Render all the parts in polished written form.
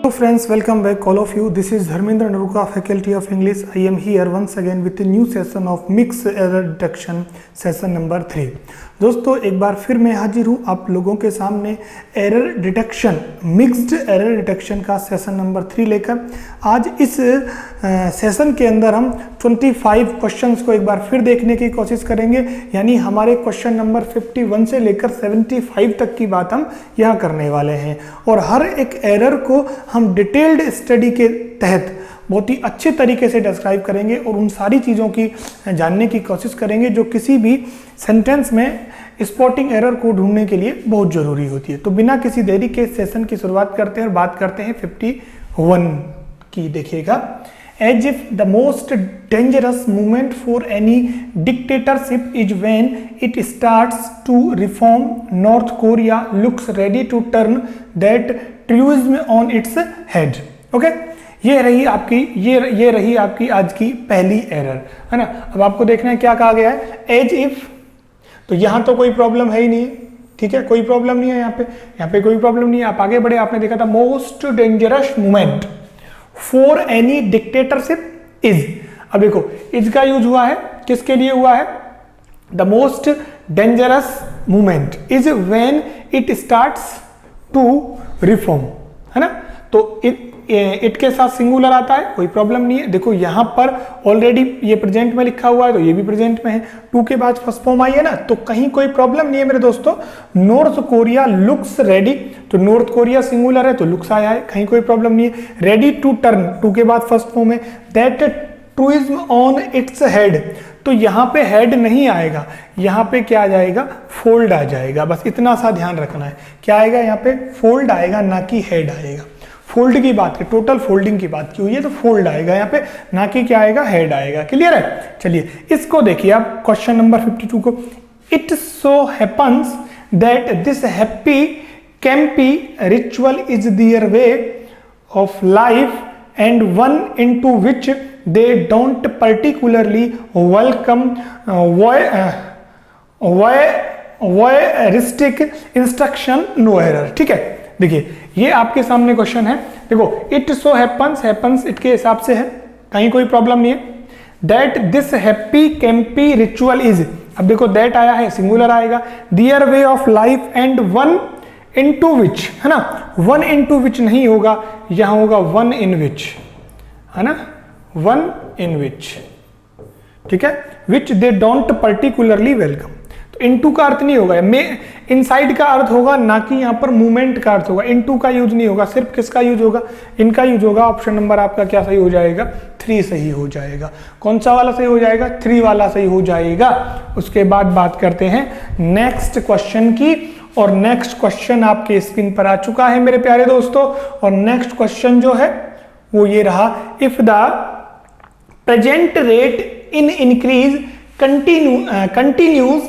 Hello friends, welcome back all of you. This is Dharmendra Naruka, Faculty of English. I am here once again with a new session of Mixed Error Detection, session number 3. दोस्तों एक बार फिर मैं हाजिर हूँ आप लोगों के सामने error detection, mixed error detection का सेशन नंबर 3 लेकर। आज इस सेशन के अंदर हम 25 क्वेश्चंस को एक बार फिर देखने की कोशिश करेंगे, यानी हमारे क्वेश्चन नंबर 51 से लेकर 75 तक की बात हम यहाँ करने वाले हैं और हर एक एरर को हम डिटेल्ड स्टडी के तहत बहुत ही अच्छे तरीके से डिस्क्राइब करेंगे और उन सारी चीज़ों की जानने की कोशिश करेंगे जो किसी भी सेंटेंस में स्पॉटिंग एरर को ढूंढने के लिए बहुत ज़रूरी होती है। तो बिना किसी देरी के सेशन की शुरुआत करते हैं और बात करते हैं 51 की। देखिएगा, as if the most dangerous movement for any dictatorship is when it starts to reform, North Korea looks ready to turn that truism on its head. Okay, ये रही आपकी आज की पहली एरर, है ना। अब आपको देखना है क्या कहा गया है, एज इफ। तो यहाँ तो कोई प्रॉब्लम है ही नहीं, ठीक है, कोई प्रॉब्लम नहीं है यहाँ पे कोई प्रॉब्लम नहीं है। आप आगे बढ़े, आपने देखा था most dangerous movement for any dictatorship is. अब देखो इज का यूज हुआ है, किसके लिए हुआ है, the most dangerous movement is when it starts to reform, है ना। तो इट के साथ सिंगुलर आता है, कोई प्रॉब्लम नहीं है। देखो यहाँ पर ऑलरेडी ये प्रेजेंट में लिखा हुआ है तो ये भी प्रेजेंट में है, टू के बाद फर्स्ट फॉर्म आई है ना, तो कहीं कोई प्रॉब्लम नहीं है मेरे दोस्तों। नॉर्थ कोरिया लुक्स रेडी, तो नॉर्थ कोरिया सिंगुलर है तो लुक्स आया है, कहीं कोई प्रॉब्लम नहीं है। रेडी टू टर्न, टू के बाद फर्स्ट फॉर्म है। That truism on its head, तो यहाँ पे हेड नहीं आएगा, यहाँ पे क्या आ जाएगा, फोल्ड आ जाएगा। बस इतना सा ध्यान रखना है, क्या आएगा यहाँ पे, फोल्ड आएगा, ना कि हेड आएगा। फोल्ड की बात है, टोटल फोल्डिंग की बात की हुई है तो फोल्ड आएगा यहाँ पे, ना कि क्या आएगा, हेड आएगा। क्लियर है। चलिए इसको देखिए आप, क्वेश्चन नंबर 52 को। It so happens that this happy campy ritual is their way of life and one into which they don't particularly welcome voyeuristic instruction, no error. ठीक है, देखिए ये आपके सामने क्वेश्चन है। देखो इट सो हैपन्स इट के हिसाब से है, कहीं कोई प्रॉब्लम नहीं है। That this happy campy ritual is, अब देखो दैट आया है, सिंगुलर आएगा। Their way of life and one into which, है ना, वन इनटू विच नहीं होगा, यहां होगा वन इन विच, है ना, वन इन विच। ठीक है, विच दे डोंट पर्टिकुलरली वेलकम। तो इनटू का अर्थ नहीं होगा, इनसाइड का अर्थ होगा, ना कि यहाँ पर मूवमेंट का अर्थ होगा। इनटू का यूज नहीं होगा, सिर्फ किसका यूज होगा, इनका यूज होगा। ऑप्शन नंबर आपका क्या सही हो जाएगा, 3 सही हो जाएगा। कौन सा वाला सही हो जाएगा, 3 वाला सही हो जाएगा। उसके बाद बात करते हैं नेक्स्ट क्वेश्चन की, और नेक्स्ट क्वेश्चन आपके स्क्रीन पर आ चुका है मेरे प्यारे दोस्तों। और नेक्स्ट क्वेश्चन जो है वो ये रहा, if the present rate in increase continues,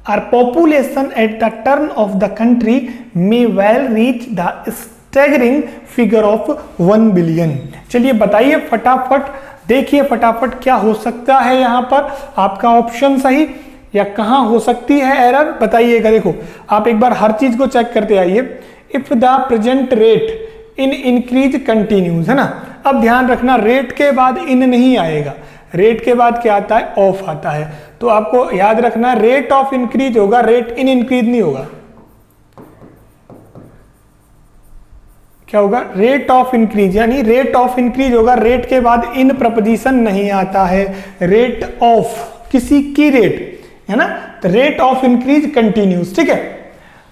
our population at the turn of the country may well reach the staggering figure of 1 billion। चलिए बताइए फटाफट, देखिए फटाफट क्या हो सकता है यहाँ पर, आपका ऑप्शन सही या कहाँ हो सकती है एरर, बताइएगा। देखो आप एक बार हर चीज को चेक करते आइए। If the present rate in increase continues, है ना। अब ध्यान रखना, रेट के बाद इन नहीं आएगा, रेट के बाद क्या आता है, ऑफ आता है। तो आपको याद रखना रेट ऑफ इंक्रीज होगा, रेट इन इंक्रीज नहीं होगा। क्या होगा, रेट ऑफ इंक्रीज, यानी रेट ऑफ इंक्रीज होगा, रेट के बाद इन प्रपोजिशन नहीं आता है। रेट ऑफ किसी की रेट, है ना, तो रेट ऑफ इंक्रीज कंटिन्यूज, ठीक है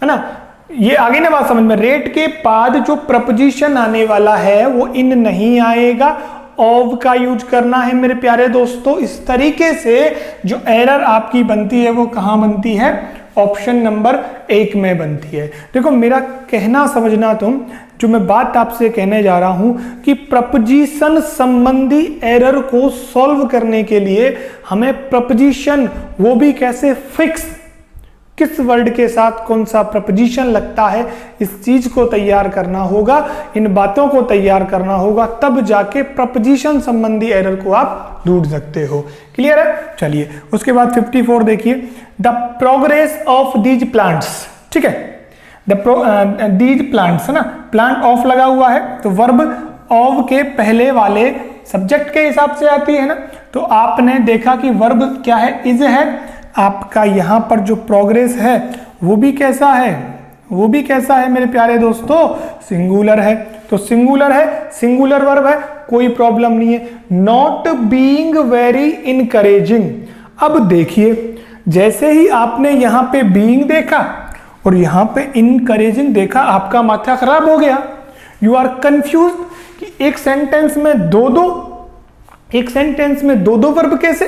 ना। ये आगे ना बात समझ में, रेट के बाद जो प्रपोजिशन आने वाला है वो इन नहीं आएगा, ऑफ का यूज करना है मेरे प्यारे दोस्तों। इस तरीके से जो एरर आपकी बनती है वो कहां बनती है, ऑप्शन नंबर 1 में बनती है। देखो मेरा कहना समझना तुम, जो मैं बात आपसे कहने जा रहा हूं कि प्रपोजिशन संबंधी एरर को सॉल्व करने के लिए हमें प्रपोजिशन, वो भी कैसे, फिक्स, किस वर्ड के साथ कौन सा प्रपोजिशन लगता है, इस चीज को तैयार करना होगा, इन बातों को तैयार करना होगा, तब जाके प्रपोजिशन संबंधी एरर को आप ढूंढ सकते हो। क्लियर है। चलिए उसके बाद 54 देखिए, the progress of these plants, ठीक है, दीज प्लांट्स, है ना, प्लांट ऑफ लगा हुआ है तो वर्ब ऑफ के पहले वाले सब्जेक्ट के हिसाब से आती है ना। तो आपने देखा कि वर्ब क्या है, इज है। आपका यहां पर जो प्रोग्रेस है वो भी कैसा है, वो भी कैसा है मेरे प्यारे दोस्तों, सिंगुलर है। तो सिंगुलर है, सिंगुलर वर्ब है, कोई प्रॉब्लम नहीं है। Not being very encouraging. अब देखिए जैसे ही आपने यहां पे बीइंग देखा और यहां पे इनकरेजिंग देखा, आपका माथा खराब हो गया। यू आर कंफ्यूज कि एक सेंटेंस में दो वर्ब कैसे,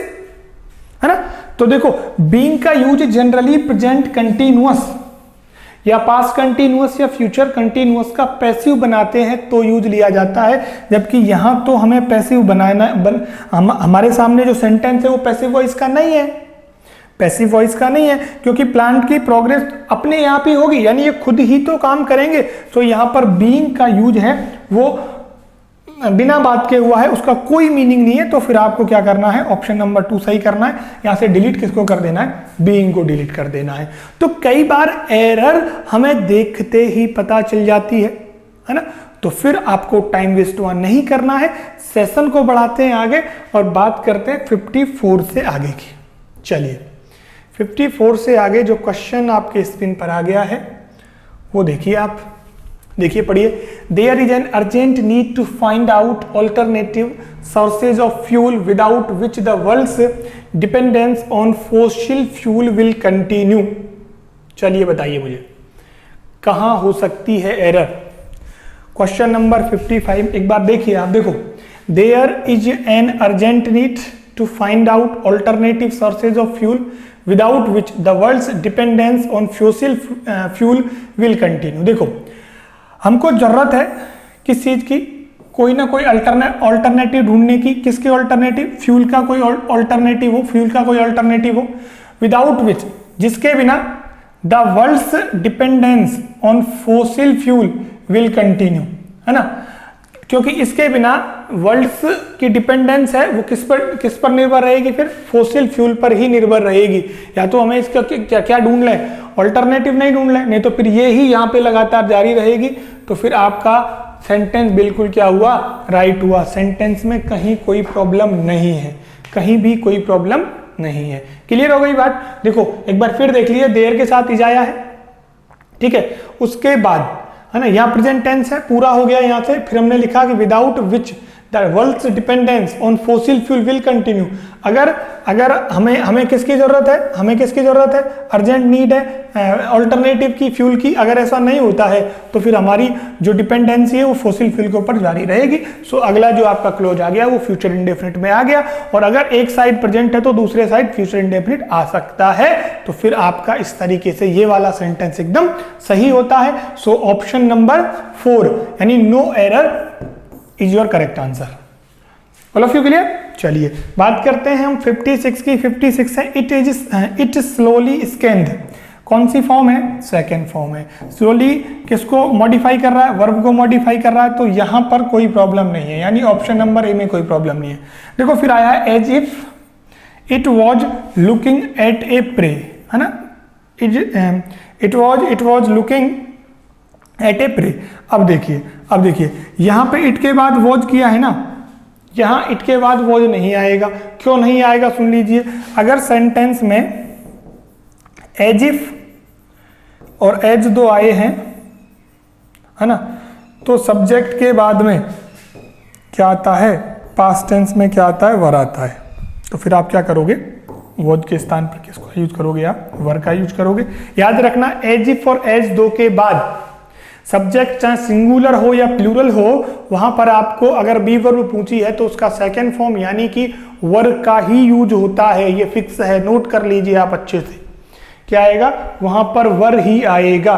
है ना। तो देखो बीइंग का यूज जनरली प्रेजेंट कंटिन्यूअस या पास्ट कंटिन्यूअस या फ्यूचर कंटिन्यूअस का पैसिव बनाते हैं तो यूज लिया जाता है, जबकि यहां तो हमें पैसिव बनाना हमारे सामने जो सेंटेंस है वो पैसिव वॉइस का नहीं है, पैसिव वॉइस का नहीं है, क्योंकि प्लांट की प्रोग्रेस अपने आप ही होगी, यानी ये खुद ही तो काम करेंगे। तो यहां पर बीइंग का यूज है वो बिना बात के हुआ है, उसका कोई मीनिंग नहीं है। तो फिर आपको क्या करना है, ऑप्शन नंबर 2 सही करना है। यहां से डिलीट किसको कर देना है, बीइंग को डिलीट कर देना है। तो कई बार एरर हमें देखते ही पता चल जाती है ना। तो फिर आपको टाइम वेस्ट वहां नहीं करना है। सेशन को बढ़ाते हैं आगे और बात करते हैं 54 से आगे की। चलिए 54 से आगे जो क्वेश्चन आपके स्क्रीन पर आ गया है वो देखिए, आप देखिए पढ़िए। There is an urgent need to find out alternative sources of fuel without which the world's dependence on fossil fuel will continue. चलिए बताइए मुझे कहां हो सकती है एरर। क्वेश्चन नंबर 55 एक बार देखिए, आप देखो, there is an urgent need to find out alternative sources of fuel without which the world's dependence on fossil fuel will continue. देखो हमको जरूरत है किस चीज की, कोई ना कोई अल्टरनेटिव ढूंढने की। किसके अल्टरनेटिव, फ्यूल का कोई अल्टरनेटिव हो, फ्यूल का कोई अल्टरनेटिव हो, विदाउट विच, जिसके बिना the world's dependence on fossil fuel will continue, है ना। क्योंकि इसके बिना वर्ल्ड्स की डिपेंडेंस है वो किस पर निर्भर रहेगी, फिर फॉसिल फ्यूल पर ही निर्भर रहेगी। या तो हमें इसका क्या ढूंढ लें, अल्टरनेटिव नहीं ढूंढ लें, नहीं तो फिर ये ही यहाँ पे लगातार जारी रहेगी। तो फिर आपका सेंटेंस बिल्कुल क्या हुआ, राइट हुआ। सेंटेंस में कहीं कोई प्रॉब्लम नहीं है, कहीं भी कोई प्रॉब्लम नहीं है। क्लियर हो गई बात। देखो एक बार फिर देख लीजिए, देर के साथ इजाया है, ठीक है। उसके बाद है ना, यहाँ प्रेजेंट टेंस है, पूरा हो गया यहाँ से। फिर हमने लिखा कि without which the world's dependence on fossil fuel will continue. अगर हमें किसकी जरूरत है, हमें किसकी जरूरत है, अर्जेंट नीड है अल्टरनेटिव की, फ्यूल की। अगर ऐसा नहीं होता है तो फिर हमारी जो डिपेंडेंसी है वो फॉसिल फ्यूल के ऊपर जारी रहेगी। सो अगला जो आपका क्लोज आ गया वो फ्यूचर इंडेफिनिट में आ गया। और अगर एक साइड प्रेजेंट है तो दूसरे साइड फ्यूचर इंडेफिनिट आ सकता है। तो फिर आपका इस तरीके से ये वाला सेंटेंस एकदम सही होता है। सो ऑप्शन नंबर 4 यानी no error is your correct answer. All of you clear. चलिए बात करते हैं हम 56 की। 56 है इट स्लोली स्कैन्ड। कौन सी फॉर्म है, सेकेंड फॉर्म है। स्लोली किसको मॉडिफाई कर रहा है, वर्ब को मॉडिफाई कर रहा है। तो यहां पर कोई प्रॉब्लम नहीं है, यानी ऑप्शन नंबर ए में कोई प्रॉब्लम नहीं है। देखो फिर आया है as if it was looking at a prey, है ना। It was looking at a prey. अब देखिए यहां पे इट के बाद वॉज किया है ना, यहां इट के बाद वॉज नहीं आएगा। क्यों नहीं आएगा सुन लीजिए। अगर सेंटेंस में एज इफ और एज दो आए हैं, है ना, तो सब्जेक्ट के बाद में क्या आता है, पास्ट टेंस में क्या आता है, वर आता है। तो फिर आप क्या करोगे, वॉज के स्थान पर किसको यूज करोगे, आप वर का यूज करोगे। याद रखना एज इफ और एज दो के बाद सब्जेक्ट चाहे सिंगुलर हो या प्लूरल हो, वहां पर आपको अगर बी वर्ब पूछी है तो उसका सेकंड फॉर्म यानी कि वर का ही यूज होता है। ये फिक्स है, नोट कर लीजिए आप अच्छे से। क्या आएगा, वहां पर वर ही आएगा।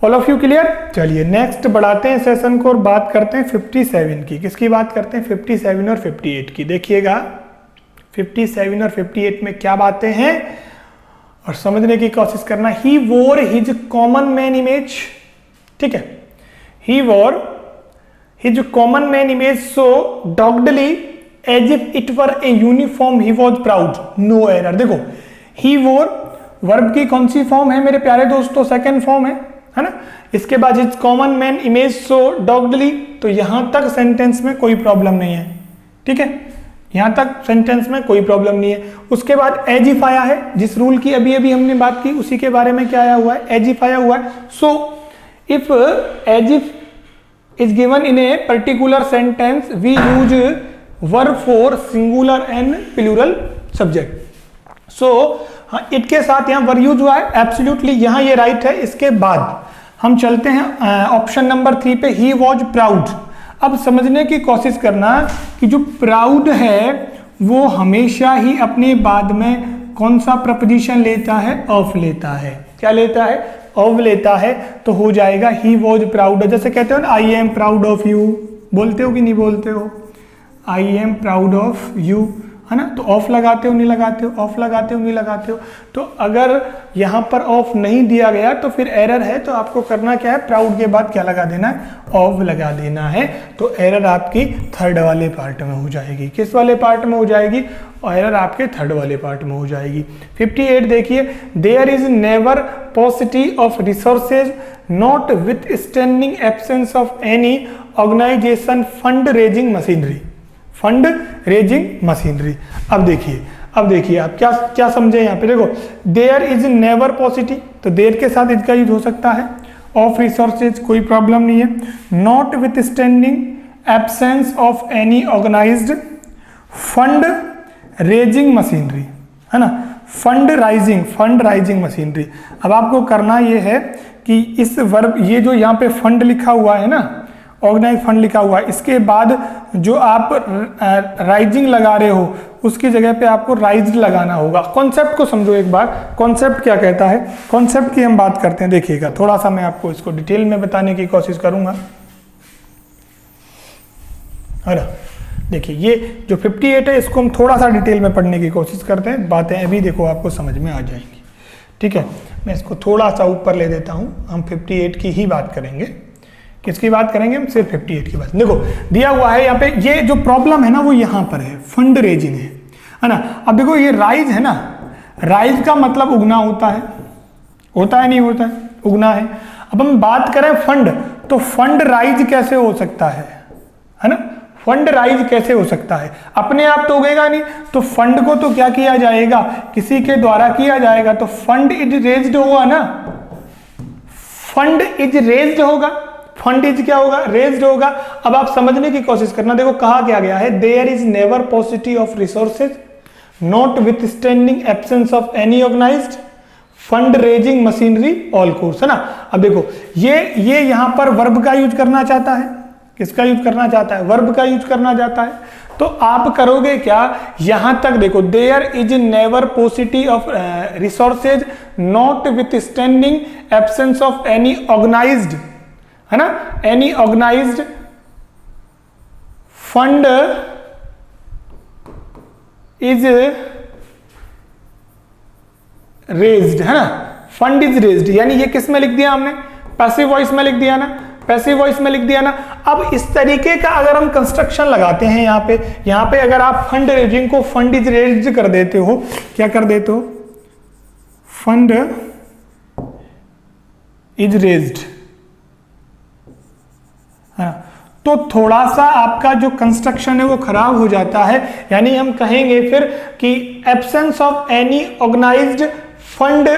All of you clear. चलिए नेक्स्ट बढ़ाते हैं सेशन को और बात करते हैं 57 की। किसकी बात करते हैं, 57 और 58 की। देखिएगा 57 और 58 में क्या बातें हैं और समझने की कोशिश करना। ही wore his common man image, ठीक है। He wore his common man image so doggedly as if it were a uniform he was proud, no error. देखो ही वोर वर्ब की कौन सी फॉर्म है मेरे प्यारे दोस्तों, सेकंड फॉर्म है है ना। इसके बाद is common man image so doggedly, तो यहां तक सेंटेंस में कोई प्रॉब्लम नहीं है, ठीक है, यहां तक सेंटेंस में कोई प्रॉब्लम नहीं है। उसके बाद एज इफ आया है, जिस रूल की अभी अभी हमने बात की उसी के बारे में क्या आया हुआ है, एज इफ आया हुआ है। So if as if is given in a particular sentence we use verb for singular and plural subject. So हाँ, इट के साथ यहाँ वर्ब यूज हुआ है, एब्सोल्युटली यहाँ ये राइट है। इसके बाद हम चलते हैं ऑप्शन नंबर 3 पे, ही वॉज प्राउड। अब समझने की कोशिश करना कि जो प्राउड है वो हमेशा ही अपने बाद में कौन सा प्रपोजिशन लेता है, ऑफ लेता है। क्या लेता है, ऑफ लेता है। तो हो जाएगा ही वॉज प्राउड। जैसे कहते हो ना I am proud of you, बोलते हो कि नहीं बोलते हो, I am proud of you, है ना। तो ऑफ लगाते हो नहीं लगाते हो, ऑफ लगाते हो नहीं लगाते हो। तो अगर यहाँ पर ऑफ नहीं दिया गया तो फिर एरर है। तो आपको करना क्या है, प्राउड के बाद क्या लगा देना है, ऑफ लगा देना है। तो एरर आपकी थर्ड वाले पार्ट में हो जाएगी। किस वाले पार्ट में हो जाएगी, एरर आपके थर्ड वाले पार्ट में हो जाएगी। 58 देखिए, there is never paucity of resources notwithstanding absence of any organization fund raising machinery, fund raising machinery. अब देखिए आप क्या क्या समझे यहाँ पे, देखो देयर इज नेवर पॉसिटी, तो देयर के साथ इसका यूज हो सकता है। ऑफ रिसोर्सेज कोई प्रॉब्लम नहीं है। Notwithstanding absence of any organized fund raising machinery, है ना, फंड राइजिंग मशीनरी। अब आपको करना ये है कि इस वर्ब, ये जो यहाँ पे फंड लिखा हुआ है ना, ऑर्गेनाइज फंड लिखा हुआ है, इसके बाद जो आप राइजिंग लगा रहे हो उसकी जगह पे आपको राइज्ड लगाना होगा। कॉन्सेप्ट को समझो एक बार, कॉन्सेप्ट क्या कहता है, कॉन्सेप्ट की हम बात करते हैं। देखिएगा थोड़ा सा मैं आपको इसको डिटेल में बताने की कोशिश करूंगा। अरे देखिए ये जो 58 है इसको हम थोड़ा सा डिटेल में पढ़ने की कोशिश करते हैं, बातें अभी देखो आपको समझ में आ जाएंगी, ठीक है। मैं इसको थोड़ा सा ऊपर ले देता हूं, हम 58 की ही बात करेंगे। किसकी बात करेंगे हम, सिर्फ 58 की बात। देखो दिया हुआ है यहाँ पे, ये जो प्रॉब्लम है ना वो यहाँ पर है, फंड रेजिंग है ना। अब देखो ये राइज है ना, राइज का मतलब उगना होता है नहीं होता है, उगना है। अब हम बात करें फंड, तो फंड राइज कैसे हो सकता है ना, फंड राइज कैसे हो सकता है, अपने आप तो उगेगा नहीं। तो फंड को तो क्या किया जाएगा, किसी के द्वारा किया जाएगा। तो फंड इज रेज्ड होगा ना, फंड इज रेज्ड होगा, फंड इज क्या होगा, रेज्ड होगा। अब आप समझने की कोशिश करना, देखो कहा क्या गया है, there is never paucity of resources notwithstanding absence of any organized fund raising machinery all course, है ना। अब देखो ये यहां पर वर्ब का यूज करना चाहता है, किसका यूज करना चाहता है, वर्ब का यूज करना चाहता है। तो आप करोगे क्या, यहां तक देखो, there is never paucity of resources notwithstanding absence of any organized, है ना, any organized fund is raised, है ना, फंड इज रेज्ड। यानी ये किस में लिख दिया हमने, पैसिव वॉइस में लिख दिया ना, पैसिव वॉइस में लिख दिया ना। अब इस तरीके का अगर हम कंस्ट्रक्शन लगाते हैं यहाँ पे अगर आप फंड रेजिंग को फंड इज रेज्ड कर देते हो, क्या कर देते हो, फंड इज रेज्ड, है ना, तो थोड़ा सा आपका जो कंस्ट्रक्शन है वो खराब हो जाता है। यानी हम कहेंगे फिर कि absence of any organized fund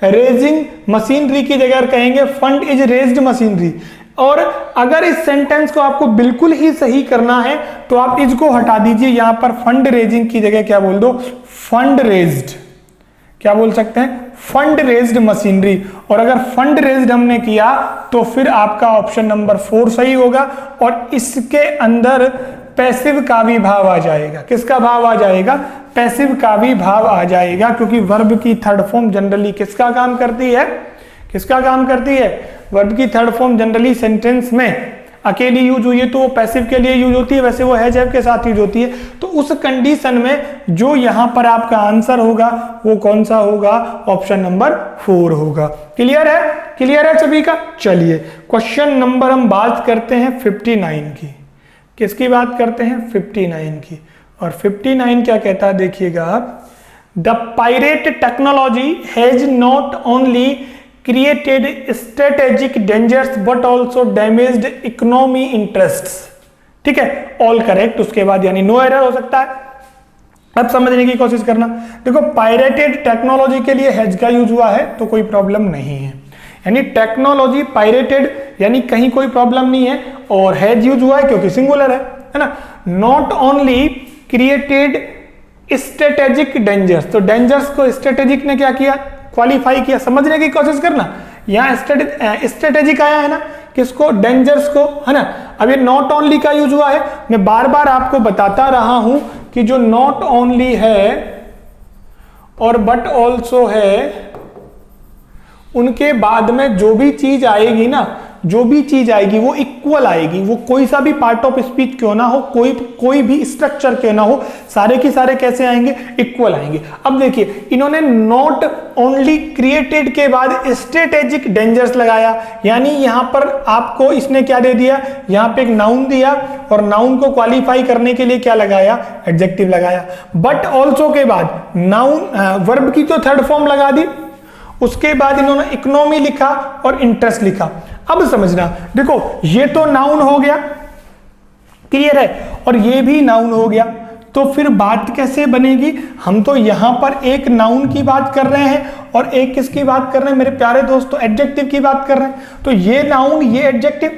raising machinery की जगह कहेंगे फंड इज रेज्ड मशीनरी। और अगर इस सेंटेंस को आपको बिल्कुल ही सही करना है तो आप इसको हटा दीजिए, यहां पर फंड रेजिंग की जगह क्या बोल दो, फंड रेज्ड, क्या बोल सकते हैं, फंड रेज्ड मशीनरी। और अगर फंड रेज्ड हमने किया तो फिर आपका ऑप्शन नंबर 4 सही होगा। और इसके अंदर पैसिव का भी भाव आ जाएगा, किसका भाव आ जाएगा, पैसिव का भी भाव आ जाएगा, क्योंकि वर्ब की थर्ड फॉर्म जनरली किसका काम करती है, किसका काम करती है, वर्ब की थर्ड फॉर्म जनरली सेंटेंस में अकेली यूज हुई है तो वो पैसिव के लिए यूज होती है, वैसे वो हैज हैव के साथ यूज होती है। तो उस कंडीशन में जो यहां पर आपका आंसर होगा वो कौन सा होगा, ऑप्शन नंबर 4 होगा। क्लियर है, क्लियर है सभी का। चलिए क्वेश्चन नंबर हम बात करते हैं 59 की, किसकी बात करते हैं, 59 की। और 59 क्या कहता है, देखिएगा आप, the pirate technology has not only created strategic dangers but also damaged economy interests. ठीक है, ऑल करेक्ट। उसके बाद यानी नो एरर हो सकता है। अब समझने की कोशिश करना, देखो पायरेटेड टेक्नोलॉजी के लिए हैज का यूज हुआ है तो कोई प्रॉब्लम नहीं है, यानी टेक्नोलॉजी पायरेटेड यानी कहीं कोई प्रॉब्लम नहीं है, और हैज यूज हुआ है क्योंकि सिंगुलर है ना। Not only created strategic dangers, तो डेंजर्स को स्ट्रेटेजिक ने क्या किया, क्वालिफाई किया। समझने की कोशिश करना, यहाँ स्ट्रेटेजिक आया है ना, किसको, डेंजर्स को, है ना। अब ये नॉट ओनली का यूज हुआ है, मैं बार बार आपको बताता रहा हूं कि जो नॉट ओनली है और बट ऑल्सो है, उनके बाद में जो भी चीज आएगी ना, जो भी चीज आएगी वो इक्वल आएगी, वो कोई सा भी पार्ट ऑफ स्पीच क्यों ना हो, कोई भी स्ट्रक्चर क्यों ना हो, सारे के सारे कैसे आएंगे, इक्वल आएंगे। अब देखिए इन्होंने नॉट ओनली क्रिएटेड के बाद स्ट्रेटेजिक डेंजर्स लगाया, यानी यहां पर आपको इसने क्या दे दिया, यहां पे एक नाउन दिया और नाउन को क्वालिफाई करने के लिए क्या लगाया, एडजेक्टिव लगाया। बट ऑल्सो के बाद नाउन वर्ब की तो थर्ड फॉर्म लगा दी, उसके बाद इन्होंने इकोनॉमी लिखा और इंटरेस्ट लिखा। अब समझना, देखो ये तो नाउन हो गया, क्लियर है, और ये भी नाउन हो गया, तो फिर बात कैसे बनेगी। हम तो यहां पर एक नाउन की बात कर रहे हैं और एक किसकी बात कर रहे हैं मेरे प्यारे दोस्तों, एडजेक्टिव की बात कर रहे हैं। तो ये नाउन ये एडजेक्टिव,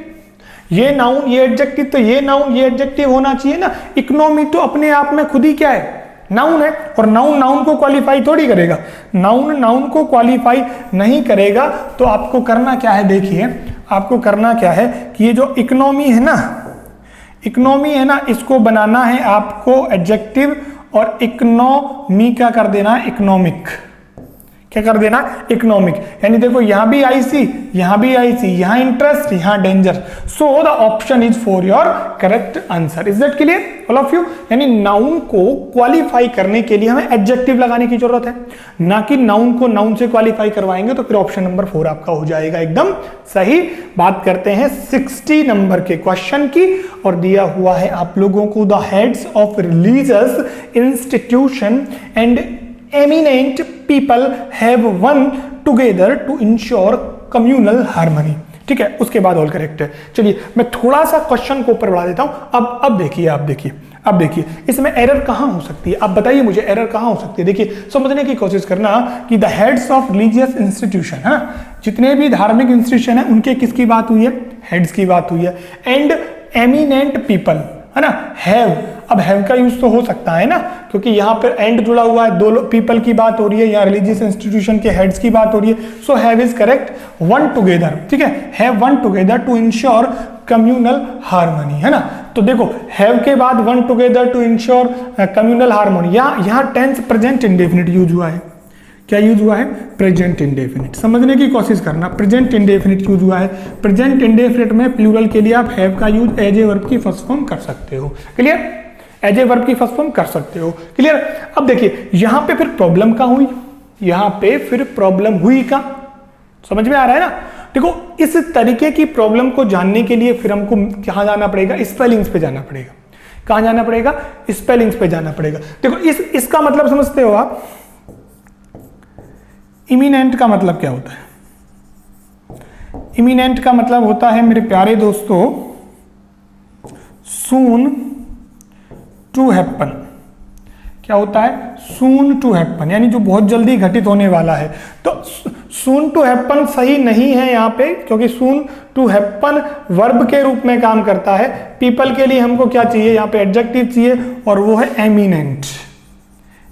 ये नाउन ये एडजेक्टिव, तो ये नाउन ये एडजेक्टिव होना चाहिए ना। इकोनॉमी तो अपने आप में खुद ही क्या है, नाउन है, और नाउन नाउन को क्वालिफाई थोड़ी करेगा, नाउन नाउन को क्वालिफाई नहीं करेगा। तो आपको करना क्या है, देखिए आपको करना क्या है कि ये जो इकोनॉमी है ना, इकोनॉमी है ना, इसको बनाना है आपको एडजेक्टिव, और इकोनॉमी का कर देना है इकोनॉमिक। क्या कर देना, इकोनॉमिक। यानी देखो यहां भी आईसी, यहां भी आईसी, यहां इंटरेस्ट, यहां danger. So the option is for your correct answer. Is that clear all of you. यानी नाउन को क्वालिफाई करने के लिए हमें एडजेक्टिव लगाने की जरूरत है, ना कि नाउन को नाउन से क्वालिफाई करवाएंगे तो फिर ऑप्शन नंबर 4 आपका हो जाएगा एकदम सही। बात करते हैं 60 नंबर के क्वेश्चन की, और दिया हुआ है आप लोगों को the heads of religious institution and eminent people have won together to ensure communal harmony। ठीक है, उसके बाद ऑल करेक्ट है। चलिए मैं थोड़ा सा क्वेश्चन को ऊपर बढ़ा देता हूं। अब देखिए, अब देखिए इसमें एरर कहां हो सकती है, आप बताइए मुझे एरर कहां हो सकती है। देखिए समझने की कोशिश करना कि the heads of religious institution है, जितने भी धार्मिक इंस्टीट्यूशन है उनके किसकी बात हुई है, हेड्स की बात हुई है। एंड एमिनेंट पीपल है ना, हैव, अब हैव का यूज तो हो सकता है ना, क्योंकि यहाँ पर एंड जुड़ा हुआ है, दो पीपल की बात हो रही है, यहाँ रिलीजियस इंस्टीट्यूशन के हेड्स की बात हो रही है। So have is correct, one together, ठीक है, have one together to ensure communal harmony, है ना। तो देखो हैव के बाद one together to ensure communal harmony, यहाँ टेंस प्रेजेंट इंडेफिनिट यूज हुआ है। क्या यूज हुआ है, प्रेजेंट इंडेफिनिट। समझने की कोशिश करना, प्रेजेंट इंडेफिनिट यूज हुआ है। प्रेजेंट इंडेफिनिट में प्लूरल के लिए आप हैव का यूज एज ए वर्ब की फर्स्ट फॉर्म कर सकते हो, क्लियर, एज ए वर्ब की फर्स्ट फॉर्म कर सकते हो, क्लियर। अब देखिए यहां पे फिर प्रॉब्लम कहां हुई, यहां पे फिर प्रॉब्लम हुई कहां, समझ में आ रहा है ना। देखो इस तरीके की प्रॉब्लम को जानने के लिए फिर हमको कहां जाना पड़ेगा, स्पेलिंग्स पे जाना पड़ेगा। कहां जाना पड़ेगा, स्पेलिंग्स पे जाना पड़ेगा। देखो इसका मतलब समझते हो आप, इमिनेंट का मतलब क्या होता है, इमिनेंट का मतलब होता है मेरे प्यारे दोस्तों सून टू हैपन। क्या होता है, सून टू हैपन, यानी जो बहुत जल्दी घटित होने वाला है। तो सून टू हैपन सही नहीं है यहाँ पे, क्योंकि सून टू हैपन वर्ब के रूप में काम करता है। पीपल के लिए हमको क्या चाहिए, यहाँ पे एडजेक्टिव चाहिए, और वो है एमिनेंट।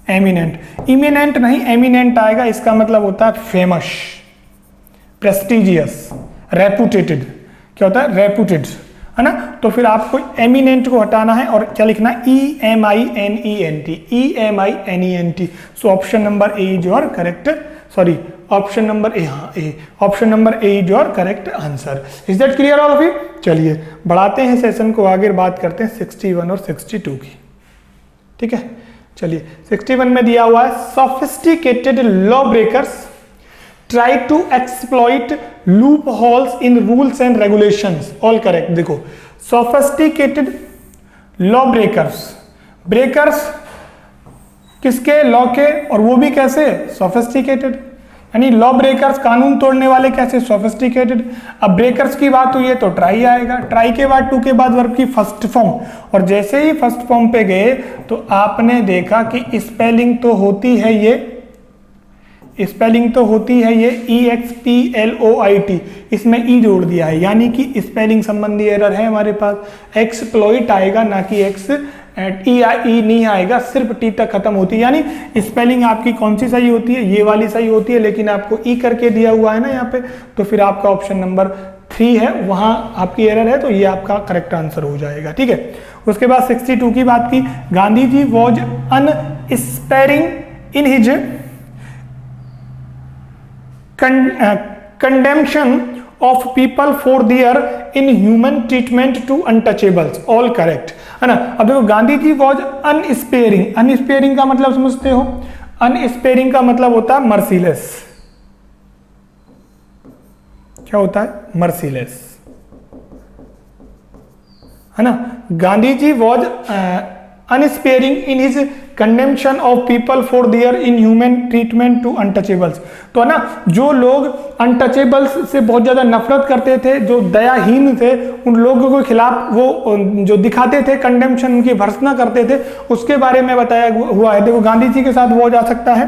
एमिनेंट, इमिनेंट नहीं, एमिनेंट आएगा। इसका मतलब होता है फेमस, प्रेस्टिजियस, रेपुटेटेड। क्या होता है, रेपुटेड, है ना। तो फिर आपको एमिनेंट को हटाना है और क्या लिखना है, EMINENT, EMINENT। So option number A is your correct, sorry option number A, हाँ A, option number A is your correct answer. Is that clear all of you. चलिए बढ़ाते हैं सेशन को आगे, बात करते हैं 61 और 62 की, ठीक है। चलिए 61 में दिया हुआ है, sophisticated law breakers try to exploit loop holes in rules and regulations. All correct. देखो सोफिस्टिकेटेड लॉ ब्रेकर्स, ब्रेकर्स किसके, लॉ के, और वो भी कैसे, सोफिस्टिकेटेड। यानी लॉ ब्रेकर्स, कानून तोड़ने वाले कैसे, सोफिस्टिकेटेड। अब ब्रेकर्स की बात हुई है तो ट्राई आएगा, ट्राई के बाद टू के बाद वर्ब की फर्स्ट फॉर्म, और जैसे ही फर्स्ट फॉर्म पे गए तो आपने देखा कि स्पेलिंग तो होती है ये, स्पेलिंग तो होती है ये EXPLOIT, इसमें ई जोड़ दिया है, यानी कि स्पेलिंग संबंधी एरर है हमारे पास। एक्सप्लॉइट आएगा ना कि एक्स, ई नहीं आएगा, सिर्फ टी तक खत्म होती है, यानी स्पेलिंग आपकी कौन सी सही होती है, ये वाली सही होती है, लेकिन आपको ई करके दिया हुआ है ना यहाँ पे, तो फिर आपका ऑप्शन नंबर 3 है, वहां आपकी एरर है, तो ये आपका करेक्ट आंसर हो जाएगा। ठीक है, उसके बाद 62 की बात की, Gandhi ji was unsparing in his condemnation of people for their inhuman treatment to untouchables, all correct है ना। अब देखो गांधी जी वॉज अनस्पेयरिंग, अनस्पेयरिंग का मतलब समझते हो, अनस्पेयरिंग का मतलब होता है मर्सीलेस। क्या होता है, मर्सीलेस, है ना। Gandhi ji was unsparing in his condemnation of people for their inhuman treatment to untouchables, तो है ना, जो लोग अनटचेबल्स से बहुत ज्यादा नफरत करते थे, जो दयाहीन थे, उन लोगों के खिलाफ वो जो दिखाते थे कंडेम्पशन, उनकी भर्त्सना करते थे, उसके बारे में बताया हुआ है। देखो गांधी जी के साथ वो जा सकता है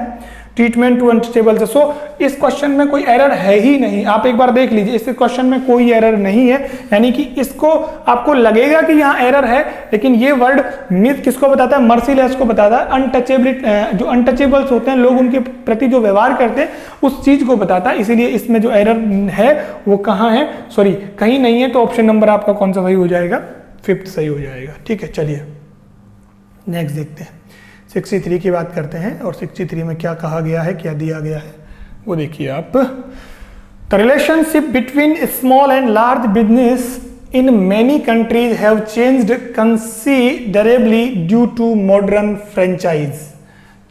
ट्रीटमेंट टू अनटचेबल्स। सो इस क्वेश्चन में कोई एरर है ही नहीं, आप एक बार देख लीजिए, इस क्वेश्चन में कोई एरर नहीं है, यानी कि इसको आपको लगेगा कि यहाँ एरर है, लेकिन ये वर्ड मिथ किसको बताता है, मर्सीलेस को बताता है। अनटचेबिलिटी, जो अनटचेबल्स होते हैं लोग, उनके प्रति जो व्यवहार करते हैं उस चीज को बताता है, इसीलिए इसमें जो एरर है वो कहाँ है, सॉरी कहीं नहीं है, तो ऑप्शन नंबर आपका कौन सा सही हो जाएगा, 5th सही हो जाएगा। ठीक है, चलिए नेक्स्ट देखते हैं, 63 की बात करते हैं, और 63 में क्या कहा गया है, क्या दिया गया है वो देखिए आप। The relationship between small and large business in many countries have changed considerably due to modern franchise.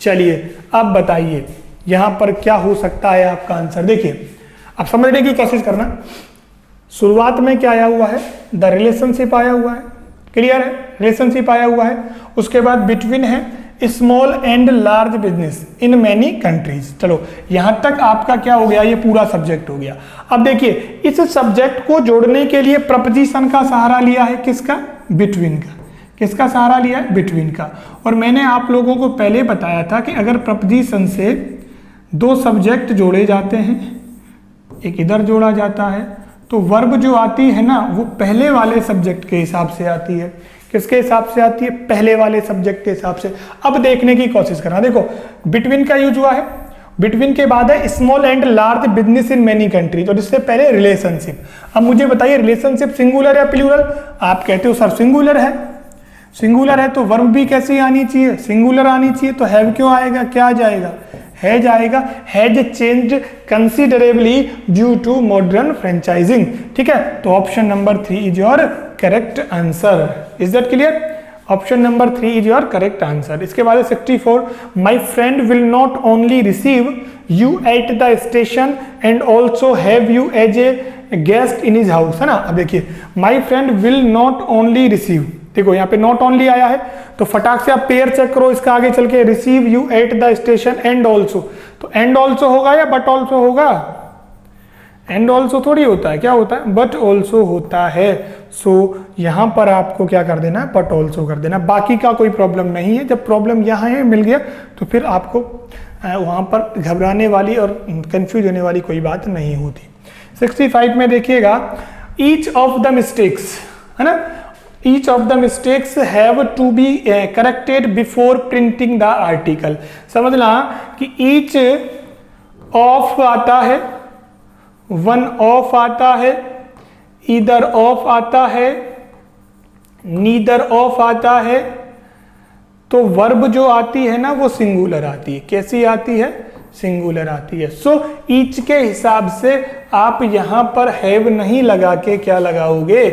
चलिए अब बताइए यहां पर क्या हो सकता है आपका आंसर। देखिए अब समझने की कोशिश करना, शुरुआत में क्या आया हुआ है, द रिलेशनशिप आया हुआ है, क्लियर है, रिलेशनशिप आया हुआ है, उसके बाद बिटवीन है small and large business in many countries. चलो यहां तक आपका क्या हो गया, ये पूरा सब्जेक्ट हो गया। अब देखिए इस सब्जेक्ट को जोड़ने के लिए प्रपोजिशन का सहारा लिया है, किसका, बिटवीन का। किसका सहारा लिया है, बिटवीन का। और मैंने आप लोगों को पहले बताया था कि अगर प्रपोजिशन से दो सब्जेक्ट जोड़े जाते हैं, एक इधर जोड़ा जाता है, तो वर्ब जो आती है ना वो पहले वाले सब्जेक्ट के हिसाब से आती है। किसके हिसाब से आती है, पहले वाले सब्जेक्ट के हिसाब से। अब देखने की कोशिश करना, देखो बिटवीन का यूज हुआ है, बिटवीन के बाद है small and large business in many countries, और इससे पहले रिलेशनशिप। अब मुझे बताइए रिलेशनशिप सिंगुलर या प्लूरल, आप कहते हो सर सिंगुलर है, सिंगुलर है तो वर्ब भी कैसी आनी चाहिए, सिंगुलर आनी चाहिए, तो हैव क्यों आएगा, क्या आ जाएगा, हैज आएगा। Has changed considerably due to modern franchising. ठीक है, तो option number 3 is your correct answer. Is that clear, option number 3 is your correct answer. इसके बाद 64, my friend will not only receive you at the station and also have you as a guest in his house, है ना। अब देखिए my friend will not only receive, देखो यहाँ पे not only आया है, तो फटाक से आप पेयर चेक करो इसका आगे चल के, receive you at the station and also, तो एंड ऑल्सो होगा या बट ऑल्सो होगा, एंड ऑल्सो थोड़ी होता है, क्या होता है, बट ऑल्सो होता है। सो यहां पर आपको क्या कर देना है, बट ऑल्सो कर देना, बाकी का कोई प्रॉब्लम नहीं है। जब प्रॉब्लम यहाँ है मिल गया तो फिर आपको वहां पर घबराने वाली और कंफ्यूज होने वाली कोई बात नहीं होती। 65 में देखिएगा, ईच ऑफ द मिस्टेक्स, है ना, each of the mistakes have to be corrected before printing the article. समझना कि ईच ऑफ आता है, वन ऑफ आता है, ईदर ऑफ आता है, नीदर ऑफ आता है, तो वर्ब जो आती है ना वो सिंगुलर आती है। कैसी आती है, सिंगुलर आती है। सो ईच के हिसाब से आप यहां पर हैव नहीं लगा के क्या लगाओगे,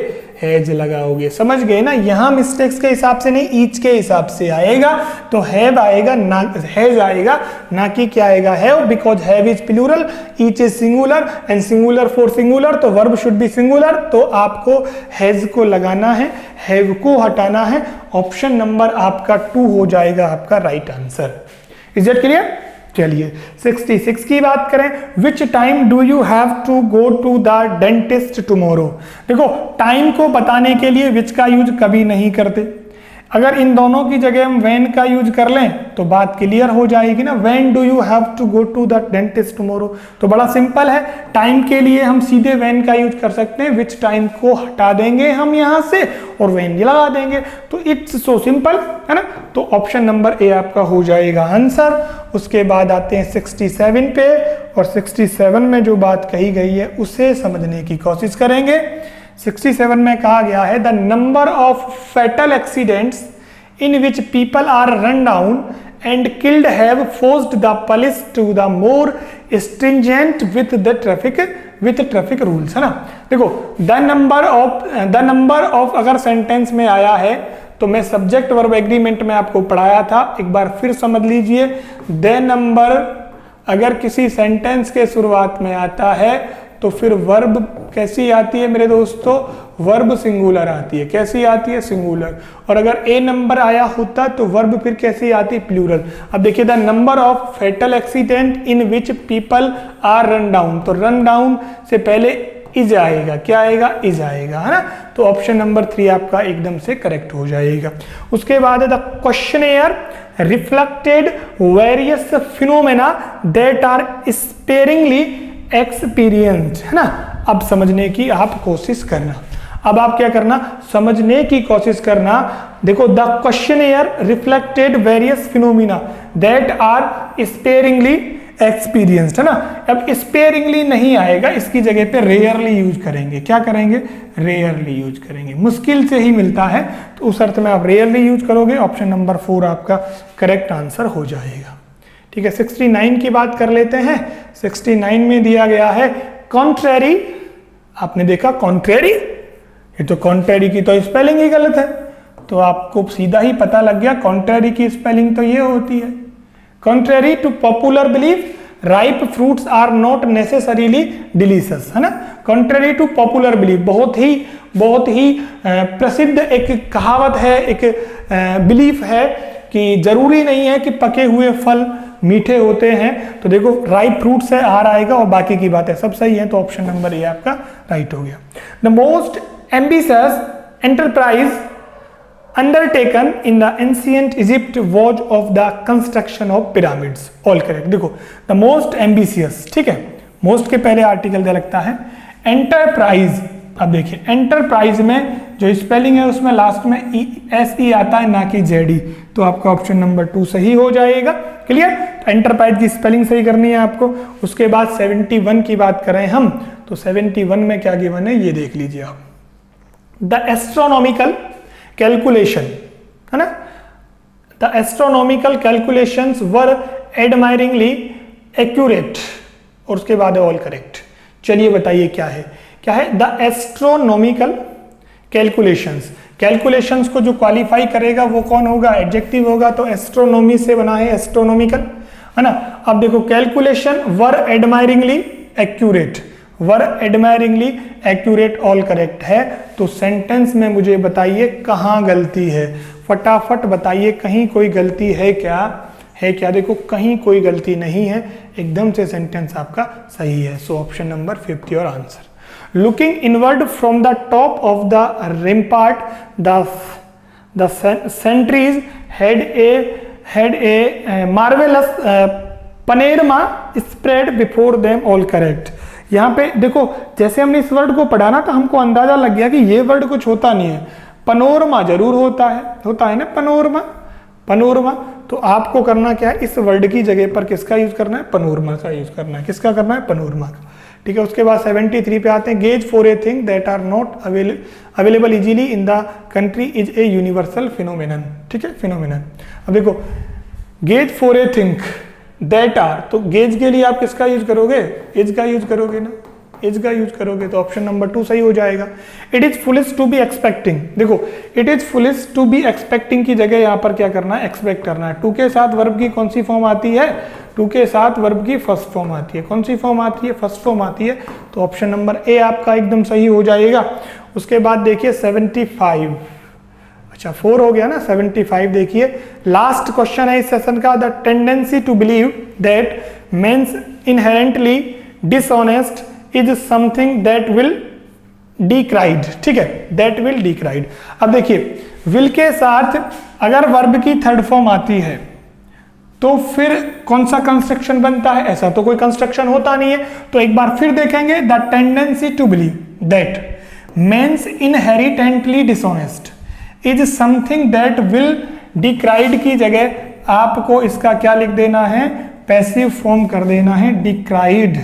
हैज लगाओगे। समझ गए ना, यहां मिस्टेक्स के हिसाब से नहीं, ईच के हिसाब से आएगा, तो हैव आएगा ना, हैज आएगा ना कि क्या आएगा, have, because have is plural, each is singular and singular for singular, तो वर्ब शुड बी सिंगुलर, तो आपको हैज को लगाना है, हैव को हटाना है। ऑप्शन नंबर आपका 2 हो जाएगा आपका right answer. Is that clear. चलिए 66 की बात करें, which time do you have to go to the dentist tomorrow. देखो टाइम को बताने के लिए विच का यूज कभी नहीं करते, अगर इन दोनों की जगह हम व्हेन का यूज कर लें तो बात क्लियर हो जाएगी ना। When do you have to go to the dentist tomorrow, तो बड़ा सिंपल है, टाइम के लिए हम सीधे व्हेन का यूज कर सकते हैं, विच टाइम को हटा देंगे हम यहां से और व्हेन लगा देंगे, तो इट्स सो सिंपल है ना। तो ऑप्शन नंबर ए आपका हो जाएगा आंसर। उसके बाद आते हैं 67 पे, और 67 में जो बात कही गई है उसे समझने की कोशिश करेंगे। 67 में कहा गया है the number of fatal accidents in which people are run down and killed have forced the police to the more stringent with traffic rules, है ना। देखो द नंबर ऑफ अगर सेंटेंस में आया है तो मैं सब्जेक्ट वर्ब एग्रीमेंट में आपको पढ़ाया था, एक बार फिर समझ लीजिए। द नंबर अगर किसी सेंटेंस के शुरुआत में आता है तो फिर वर्ब कैसी आती है मेरे दोस्तों, वर्ब सिंगुलर आती है। कैसी आती है? सिंगुलर। और अगर ए नंबर आया होता तो वर्ब फिर कैसी आती? प्लूरल। अब देखिए the number of fatal accident in which people are run down, तो रन डाउन से पहले इज आएगा, क्या आएगा? इज आएगा, है ना। तो ऑप्शन नंबर 3 आपका एकदम से करेक्ट हो जाएगा। उसके बाद है the questionnaire reflected various phenomena that are sparingly experience, है ना। अब समझने की आप कोशिश करना, अब आप क्या करना, समझने की कोशिश करना। देखो the questionnaire reflected various phenomena that are sparingly experienced, है ना। अब स्पेरिंगली नहीं आएगा, इसकी जगह पे रेयरली यूज करेंगे। क्या करेंगे? रेयरली यूज करेंगे। मुश्किल से ही मिलता है तो उस अर्थ में आप रेयरली यूज करोगे। ऑप्शन नंबर 4 आपका करेक्ट आंसर हो जाएगा। ठीक है, 69 की बात कर लेते हैं। 69 में दिया गया है कॉन्ट्रेरी। आपने देखा कॉन्ट्रेरी, ये तो कॉन्ट्रेरी की तो स्पेलिंग ही गलत है, तो आपको सीधा ही पता लग गया कॉन्ट्रेरी की स्पेलिंग तो ये होती है। Contrary to popular belief ripe fruits are not necessarily delicious, है ना। कॉन्ट्रेरी टू पॉपुलर बिलीफ बहुत ही प्रसिद्ध एक कहावत है, एक बिलीफ है कि जरूरी नहीं है कि पके हुए फल मीठे होते हैं। तो देखो राइप फ्रूट से आर आएगा और बाकी की बातें सब सही है, तो ऑप्शन नंबर ए आपका राइट हो गया। The most ambitious enterprise undertaken in the ancient Egypt was of the construction of pyramids, all correct. देखो द मोस्ट एम्बिशियस, ठीक है, मोस्ट के पहले आर्टिकल दे लगता है। एंटरप्राइज, अब देखिए एंटरप्राइज में जो स्पेलिंग है उसमें लास्ट में SE आता है, ना कि ZE, तो आपका ऑप्शन नंबर 2 सही हो जाएगा। क्लियर? तो एंटरप्राइज की स्पेलिंग सही करनी है आपको। उसके बाद 71 की बात करें हम, तो 71 में क्या गिवन है ये देख लीजिए आप। द एस्ट्रोनॉमिकल कैलकुलेशन, है ना, the astronomical calculations were admiringly accurate, और उसके बाद ऑल करेक्ट। चलिए बताइए क्या है, क्या है? The astronomical calculations. कैलकुलेशंस को जो क्वालिफाई करेगा वो कौन होगा? एडजेक्टिव होगा, तो एस्ट्रोनॉमी से बना है एस्ट्रोनॉमिकल, है ना। अब देखो कैलकुलेशन वर एडमायरिंगली एक्यूरेट, वर एडमायरिंगली एक्यूरेट ऑल करेक्ट है। तो सेंटेंस में मुझे बताइए कहाँ गलती है, फटाफट बताइए, कहीं कोई गलती है क्या? है क्या? देखो कहीं कोई गलती नहीं है, एकदम से सेंटेंस आपका सही है। सो option number 5 your answer. Looking inward from the top of the rampart, the sentries had a marvelous panorama spread before them, all correct। यहाँ पे देखो जैसे हमने इस वर्ड को पढ़ा ना तो हमको अंदाजा लग गया कि ये वर्ड कुछ होता नहीं है, पनोरमा जरूर होता है ना, पनोरमा, पनोरमा। तो आपको करना क्या है, इस वर्ड की जगह पर किसका यूज करना है? पनोरमा का यूज करना है। किसका करना है? पनोरमा का। ठीक है, उसके बाद 73 पे आते हैं। Gaze for a thing that are not available easily in the country is a universal phenomenon. ठीक है, फिनोमेनन। अब देखो gaze for a thing that are, तो गेज के लिए आप किसका यूज करोगे? एज का यूज करोगे ना, एज का यूज करोगे, तो ऑप्शन नंबर 2 सही हो जाएगा। It is foolish to be expecting, देखो it is foolish to be expecting की जगह यहाँ पर क्या करना है? एक्सपेक्ट करना है। टू के साथ वर्ब की कौन सी फॉर्म आती है? टू के साथ वर्ब की फर्स्ट फॉर्म आती है। कौन सी फॉर्म आती है? फर्स्ट फॉर्म आती है। तो ऑप्शन नंबर ए आपका एकदम सही हो जाएगा। उसके बाद देखिए 75, अच्छा 4 हो गया ना, 75 देखिए। लास्ट क्वेश्चन है इस सेशन का, the tendency to believe that men's inherently dishonest is something that will decried, ठीक है, दैट विल डिक्राइड। अब देखिए विल के साथ अगर वर्ब की थर्ड फॉर्म आती है तो फिर कौन सा कंस्ट्रक्शन बनता है, ऐसा तो कोई कंस्ट्रक्शन होता नहीं है। तो एक बार फिर देखेंगे, the tendency to believe that men's inherently dishonest is something that will decried की जगह आपको इसका क्या लिख देना है, पैसिव फॉर्म कर देना है, डिक्राइड।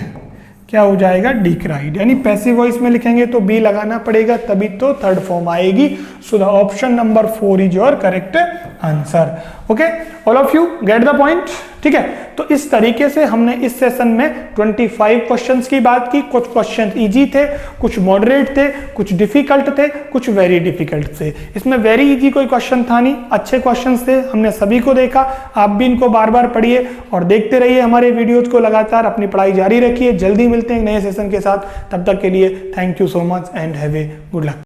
क्या हो जाएगा, डिक्राइड। यानी पैसिव वॉइस में लिखेंगे तो बी लगाना पड़ेगा, तभी तो थर्ड फॉर्म आएगी। So the option number 4 is your correct answer. Okay, all of you get the point, ठीक है। तो इस तरीके से हमने इस सेशन में 25 क्वेश्चंस की बात की। कुछ क्वेश्चन इजी थे, कुछ मॉडरेट थे, कुछ डिफिकल्ट थे, कुछ वेरी डिफिकल्ट थे। इसमें वेरी इजी कोई क्वेश्चन था नहीं, अच्छे क्वेश्चंस थे, हमने सभी को देखा। आप भी इनको बार बार पढ़िए और देखते रहिए हमारे वीडियोज को, लगातार अपनी पढ़ाई जारी रखिए। जल्दी मिलते हैं नए सेशन के साथ, तब तक के लिए thank you so much and have a good luck.